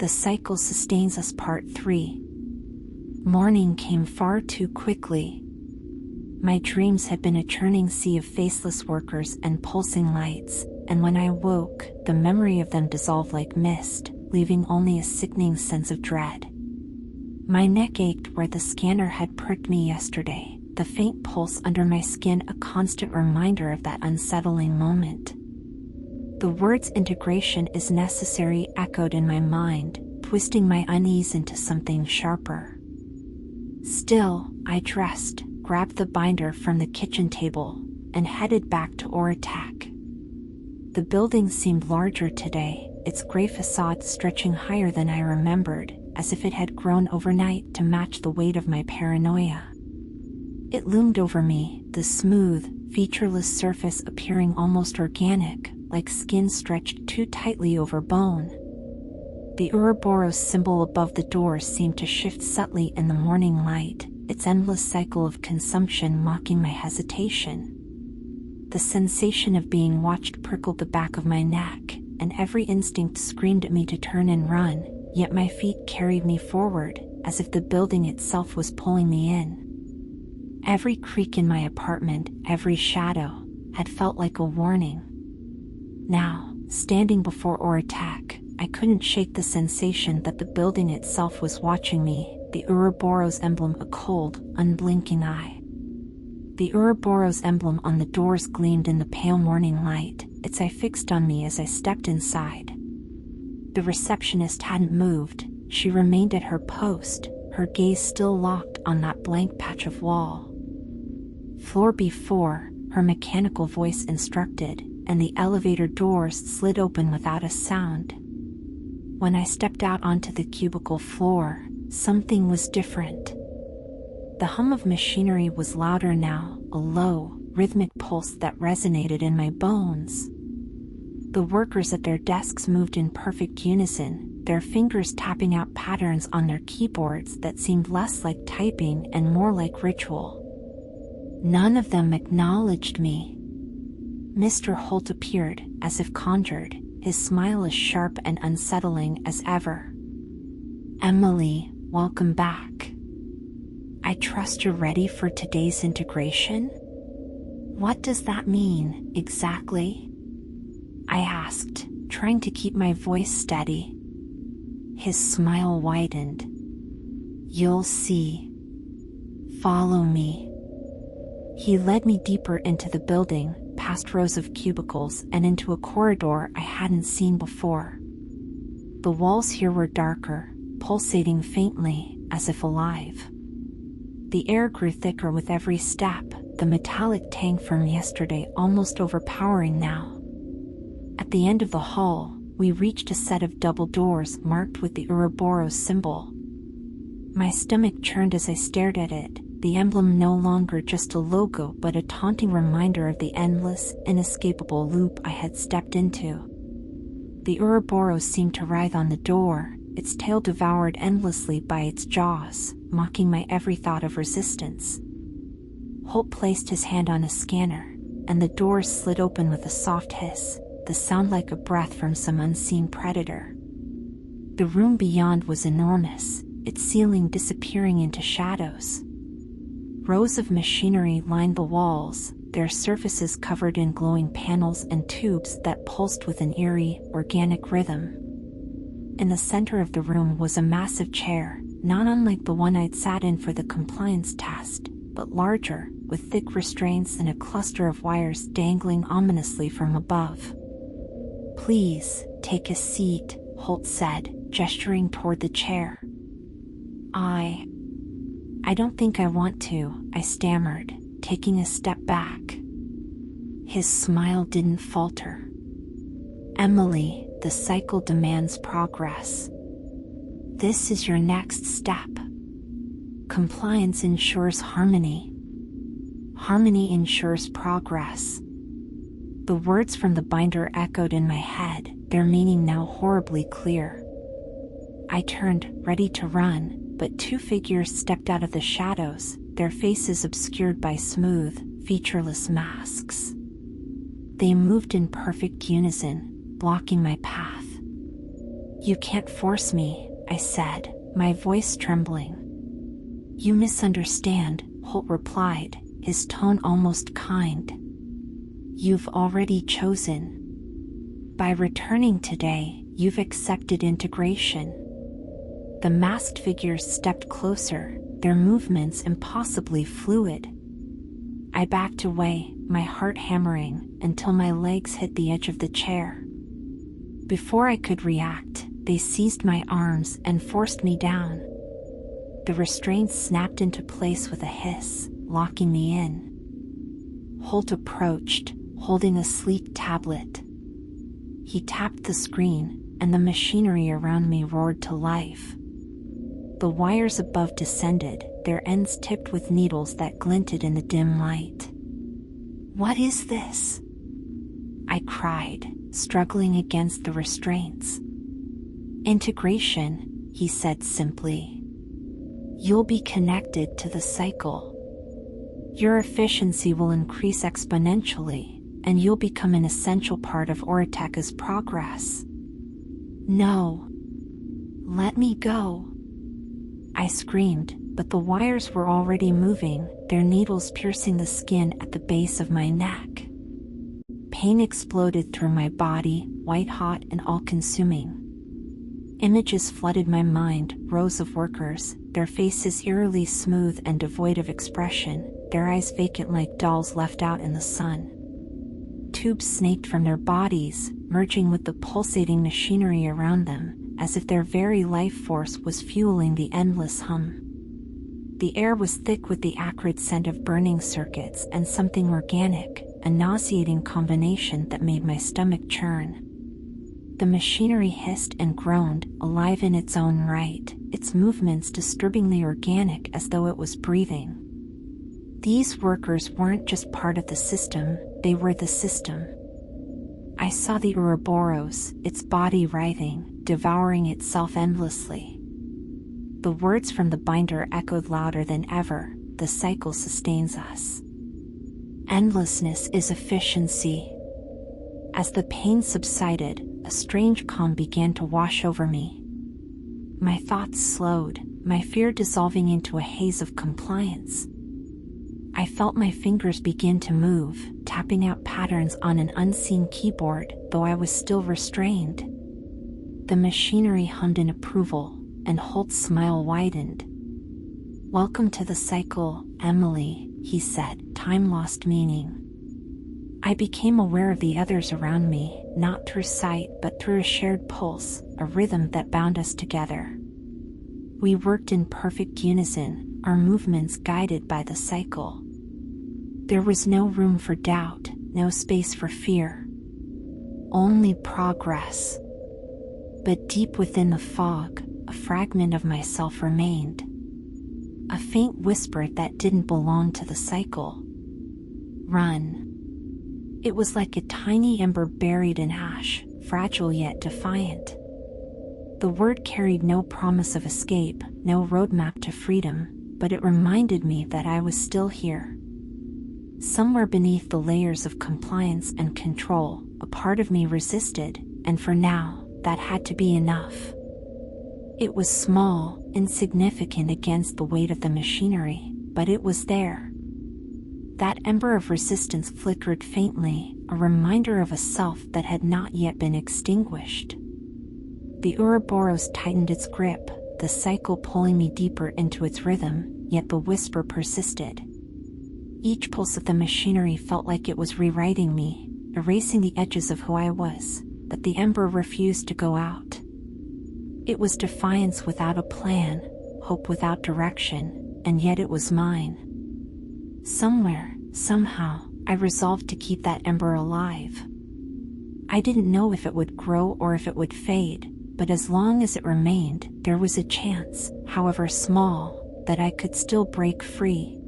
The Cycle Sustains Us Part 3. Morning came far too quickly. My dreams had been a churning sea of faceless workers and pulsing lights, and when I woke, the memory of them dissolved like mist, leaving only a sickening sense of dread. My neck ached where the scanner had pricked me yesterday, the faint pulse under my skin a constant reminder of that unsettling moment. The words "integration is necessary" echoed in my mind, twisting my unease into something sharper. Still, I dressed, grabbed the binder from the kitchen table, and headed back to Oratak. The building seemed larger today, its gray facade stretching higher than I remembered, as if it had grown overnight to match the weight of my paranoia. It loomed over me, the smooth, featureless surface appearing almost organic, like skin stretched too tightly over bone. The Ouroboros symbol above the door seemed to shift subtly in the morning light, its endless cycle of consumption mocking my hesitation. The sensation of being watched prickled the back of my neck, and every instinct screamed at me to turn and run, yet my feet carried me forward, as if the building itself was pulling me in. Every creak in my apartment, every shadow, had felt like a warning. Now, standing before Oratak, I couldn't shake the sensation that the building itself was watching me, the Ouroboros emblem a cold, unblinking eye. The Ouroboros emblem on the doors gleamed in the pale morning light, its eye fixed on me as I stepped inside. The receptionist hadn't moved, she remained at her post, her gaze still locked on that blank patch of wall. "Floor B4, her mechanical voice instructed, and the elevator doors slid open without a sound. When I stepped out onto the cubicle floor, something was different. The hum of machinery was louder now, a low, rhythmic pulse that resonated in my bones. The workers at their desks moved in perfect unison, their fingers tapping out patterns on their keyboards that seemed less like typing and more like ritual. None of them acknowledged me. Mr. Holt appeared, as if conjured, his smile as sharp and unsettling as ever. "Emily, welcome back. I trust you're ready for today's integration?" "What does that mean, exactly?" I asked, trying to keep my voice steady. His smile widened. "You'll see. Follow me." He led me deeper into the building, past rows of cubicles and into a corridor I hadn't seen before. The walls here were darker, pulsating faintly, as if alive. The air grew thicker with every step, the metallic tang from yesterday almost overpowering now. At the end of the hall, we reached a set of double doors marked with the Ouroboros symbol. My stomach churned as I stared at it, the emblem no longer just a logo but a taunting reminder of the endless, inescapable loop I had stepped into. The Ouroboros seemed to writhe on the door, its tail devoured endlessly by its jaws, mocking my every thought of resistance. Holt placed his hand on a scanner, and the doors slid open with a soft hiss, the sound like a breath from some unseen predator. The room beyond was enormous, its ceiling disappearing into shadows. Rows of machinery lined the walls, their surfaces covered in glowing panels and tubes that pulsed with an eerie, organic rhythm. In the center of the room was a massive chair, not unlike the one I'd sat in for the compliance test, but larger, with thick restraints and a cluster of wires dangling ominously from above. "Please, take a seat," Holt said, gesturing toward the chair. I don't think I want to," I stammered, taking a step back. His smile didn't falter. "Emily, the cycle demands progress. This is your next step. Compliance ensures harmony. Harmony ensures progress." The words from the binder echoed in my head, their meaning now horribly clear. I turned, ready to run, but two figures stepped out of the shadows, their faces obscured by smooth, featureless masks. They moved in perfect unison, blocking my path. You can't force me, I said, my voice trembling. You misunderstand, Holt replied, his tone almost kind. You've already chosen. By returning today, you've accepted integration. The masked figures stepped closer, their movements impossibly fluid. I backed away, my heart hammering, until my legs hit the edge of the chair. Before I could react, they seized my arms and forced me down. The restraints snapped into place with a hiss, locking me in. Holt approached, holding a sleek tablet. He tapped the screen, and the machinery around me roared to life. The wires above descended, their ends tipped with needles that glinted in the dim light. What is this? I cried, struggling against the restraints. Integration, he said simply. You'll be connected to the cycle. Your efficiency will increase exponentially, and you'll become an essential part of Orateka's progress. No. Let me go. I screamed, but the wires were already moving, their needles piercing the skin at the base of my neck. Pain exploded through my body, white-hot and all-consuming. Images flooded my mind, rows of workers, their faces eerily smooth and devoid of expression, their eyes vacant like dolls left out in the sun. Tubes snaked from their bodies, merging with the pulsating machinery around them, as if their very life force was fueling the endless hum. The air was thick with the acrid scent of burning circuits and something organic, a nauseating combination that made my stomach churn. The machinery hissed and groaned, alive in its own right, its movements disturbingly organic as though it was breathing. These workers weren't just part of the system, they were the system. I saw the Ouroboros, its body writhing, devouring itself endlessly. The words from the binder echoed louder than ever, the cycle sustains us. Endlessness is efficiency. As the pain subsided, a strange calm began to wash over me. My thoughts slowed, my fear dissolving into a haze of compliance. I felt my fingers begin to move, tapping out patterns on an unseen keyboard, though I was still restrained. The machinery hummed in approval, and Holt's smile widened. Welcome to the cycle, Emily, he said, time lost meaning. I became aware of the others around me, not through sight but through a shared pulse, a rhythm that bound us together. We worked in perfect unison, our movements guided by the cycle. There was no room for doubt, no space for fear. Only progress. But deep within the fog, a fragment of myself remained. A faint whisper that didn't belong to the cycle. Run. It was like a tiny ember buried in ash, fragile yet defiant. The word carried no promise of escape, no roadmap to freedom, but it reminded me that I was still here. Somewhere beneath the layers of compliance and control, a part of me resisted, and for now, that had to be enough. It was small, insignificant against the weight of the machinery, but it was there. That ember of resistance flickered faintly, a reminder of a self that had not yet been extinguished. The Ouroboros tightened its grip, the cycle pulling me deeper into its rhythm, yet the whisper persisted. Each pulse of the machinery felt like it was rewriting me, erasing the edges of who I was, but the ember refused to go out. It was defiance without a plan, hope without direction, and yet it was mine. Somewhere, somehow, I resolved to keep that ember alive. I didn't know if it would grow or if it would fade, but as long as it remained, there was a chance, however small, that I could still break free.